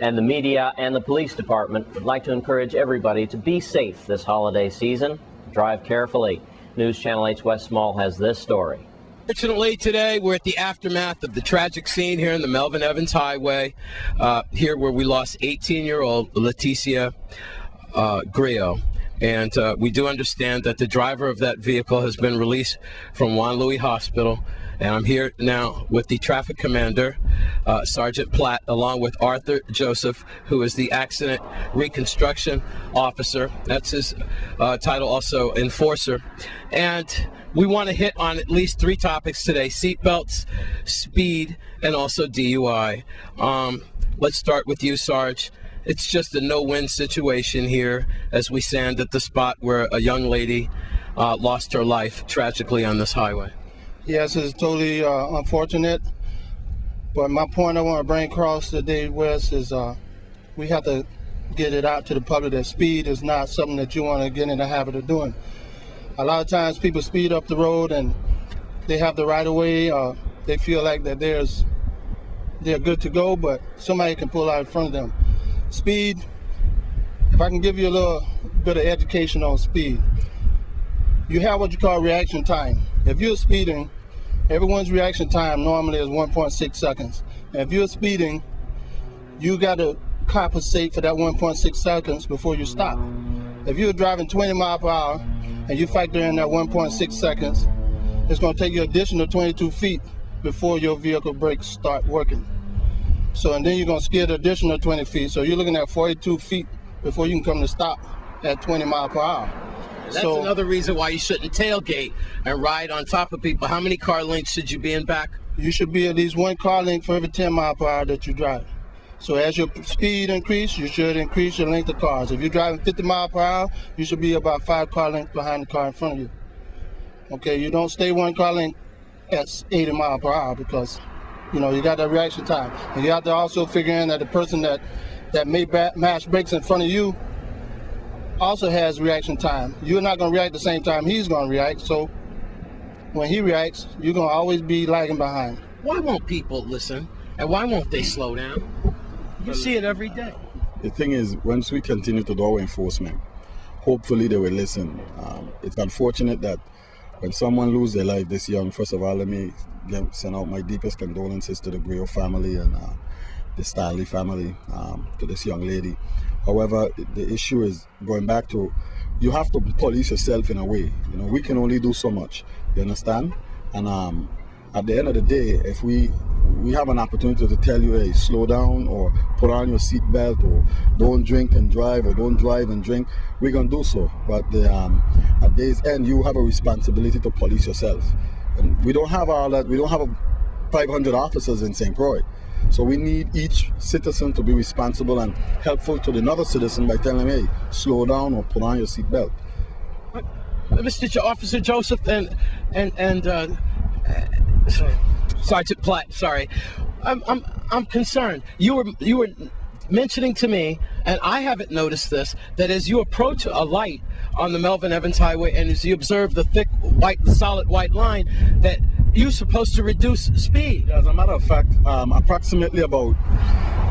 And the media and the police department would like to encourage everybody to be safe this holiday season. Drive carefully. News Channel 8's Wes Small has this story. Fortunately, today we're at the aftermath of the tragic scene here in the Melvin Evans Highway, here where we lost 18-year-old Leticia Grillo. And we do understand that the driver of that vehicle has been released from Juan Louis Hospital. And I'm here now with the traffic commander, Sergeant Platt, along with Arthur Joseph, who is the accident reconstruction officer. That's his title, also enforcer. And we want to hit on at least 3 topics today: seatbelts, speed, and also DUI. Let's start with you, Sarge. It's just a no-win situation here as we stand at the spot where a young lady lost her life tragically on this highway. Yes, it's totally unfortunate. But my point I want to bring across today, Wes, is we have to get it out to the public that speed is not something that you want to get in the habit of doing. A lot of times people speed up the road and they have the right of way. They feel like that they're good to go, but somebody can pull out in front of them. Speed, if I can give you a little bit of education on speed, you have what you call reaction time. If you're speeding, everyone's reaction time normally is 1.6 seconds. And if you're speeding, you got to compensate for that 1.6 seconds before you stop. If you're driving 20 miles per hour and you factor in that 1.6 seconds, it's going to take you additional 22 feet before your vehicle brakes start working. So, and then you're going to skid additional 20 feet. So you're looking at 42 feet before you can come to stop at 20 miles per hour. That's another reason why you shouldn't tailgate and ride on top of people. How many car lengths should you be in back? You should be at least 1 car length for every 10 miles per hour that you drive. So as your speed increase, you should increase your length of cars. If you're driving 50 miles per hour, you should be about 5 car lengths behind the car in front of you. Okay, you don't stay 1 car length at 80 miles per hour because, you know, you got that reaction time. And you have to also figure in that the person that may mash brakes in front of you also has reaction time. You're not going to react the same time he's going to react. So when he reacts, you're going to always be lagging behind. Why won't people listen? And why won't they slow down? You see it every day. The thing is, once we continue to do our enforcement, hopefully they will listen. It's unfortunate that when someone loses their life this young, first of all, let me send out my deepest condolences to the Grillo family and the Staley family, to this young lady. However, the issue is going back to, you have to police yourself in a way. You know, we can only do so much. You understand? And at the end of the day, if we have an opportunity to tell you, hey, slow down, or put on your seatbelt, or don't drink and drive, or don't drive and drink, we're going to do so. But at day's end, you have a responsibility to police yourself. And we don't have all that. We don't have 500 officers in St. Croix. So we need each citizen to be responsible and helpful to another citizen by telling them, hey, slow down or put on your seatbelt. Mr. Officer Joseph and Sergeant Platt, sorry, I'm concerned. You were mentioning to me, and I haven't noticed this, that as you approach a light on the Melvin Evans Highway and as you observe the thick white, solid white line, that you're supposed to reduce speed. As a matter of fact, approximately about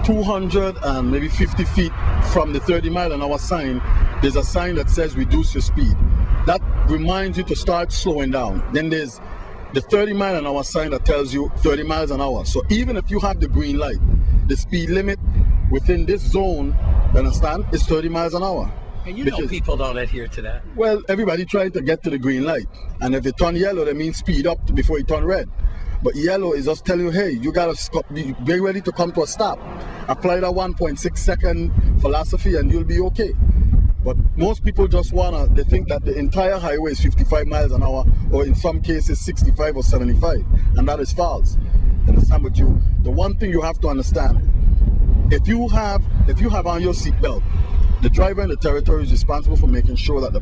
200 and maybe 50 feet from the 30-mile-an-hour sign, there's a sign that says reduce your speed. That reminds you to start slowing down. Then there's the 30-mile-an-hour sign that tells you 30 miles an hour. So even if you have the green light, the speed limit within this zone, you understand, is 30 miles an hour. And you know people don't adhere to that. Well, everybody trying to get to the green light. And if it turn yellow, that means speed up before it turn red. But yellow is just telling you, hey, you got to be ready to come to a stop. Apply that 1.6 second philosophy and you'll be okay. But most people just they think that the entire highway is 55 miles an hour, or in some cases 65 or 75, and that is false. Understand? But the one thing you have to understand, if you have on your seatbelt, the driver in the territory is responsible for making sure that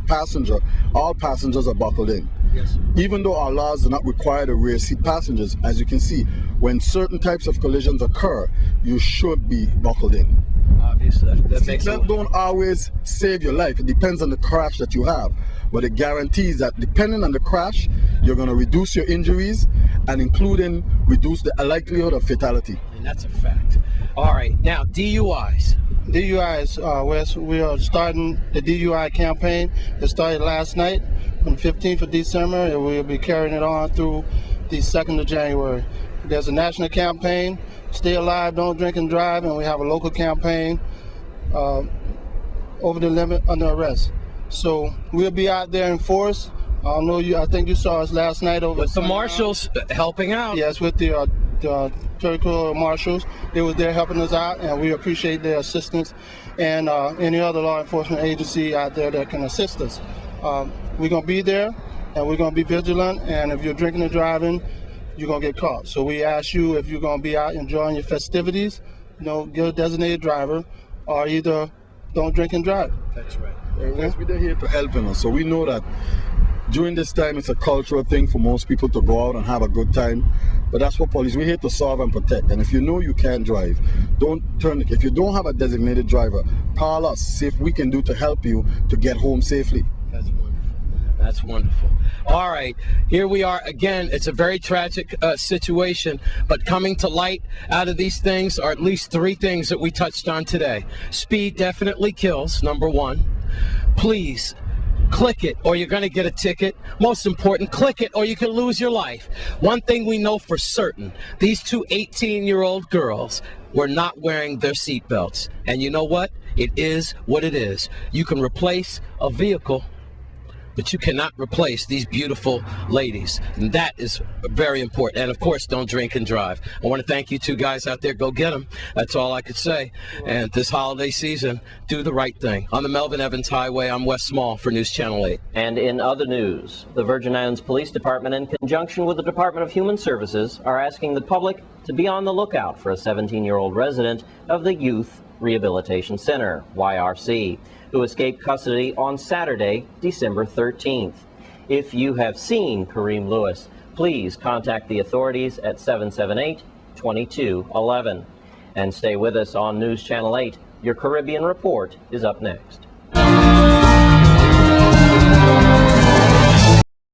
all passengers are buckled in. Yes. Even though our laws do not require the rear seat passengers, as you can see, when certain types of collisions occur, you should be buckled in. Obviously, that makes sense. Don't always save your life. It depends on the crash that you have, but it guarantees that depending on the crash, you're going to reduce your injuries and including reduce the likelihood of fatality. And that's a fact. All right, now DUIs. DUIs, Wes, we are starting the DUI campaign. It started last night on the 15th of December, and we'll be carrying it on through the 2nd of January. There's a national campaign, Stay Alive, Don't Drink and Drive, and we have a local campaign, Over the Limit, Under Arrest. So we'll be out there in force. I think you saw us last night over With the marshals helping out. Yes, with the territorial marshals. They were there helping us out, and we appreciate their assistance, and any other law enforcement agency out there that can assist us. We're going to be there, and we're going to be vigilant, and if you're drinking and driving, you're going to get caught. So we ask you, if you're going to be out enjoying your festivities, get a designated driver, or either don't drink and drive. That's right. Yes, we're here to help us. So we know that during this time, it's a cultural thing for most people to go out and have a good time. But that's what police, we're here to serve and protect. And if you know you can't drive, if you don't have a designated driver, call us, see if we can do to help you to get home safely. That's wonderful. That's wonderful. All right, here we are again. It's a very tragic situation, but coming to light out of these things are at least 3 things that we touched on today. Speed definitely kills, number 1. Please, click it or you're going to get a ticket. Most important, click it or you can lose your life. One thing we know for certain, these 2 18-year-old girls were not wearing their seatbelts. And you know what? It is what it is. You can replace a vehicle, but you cannot replace these beautiful ladies. And that is very important. And of course, don't drink and drive. I want to thank you 2 guys out there. Go get them. That's all I could say. And this holiday season, do the right thing. On the Melvin Evans Highway, I'm Wes Small for News Channel 8. And in other news, the Virgin Islands Police Department, in conjunction with the Department of Human Services, are asking the public to be on the lookout for a 17-year-old resident of the Youth Rehabilitation Center, YRC, who escaped custody on Saturday, December 13th. If you have seen Kareem Lewis, please contact the authorities at 778-2211. And stay with us on News Channel 8. Your Caribbean Report is up next.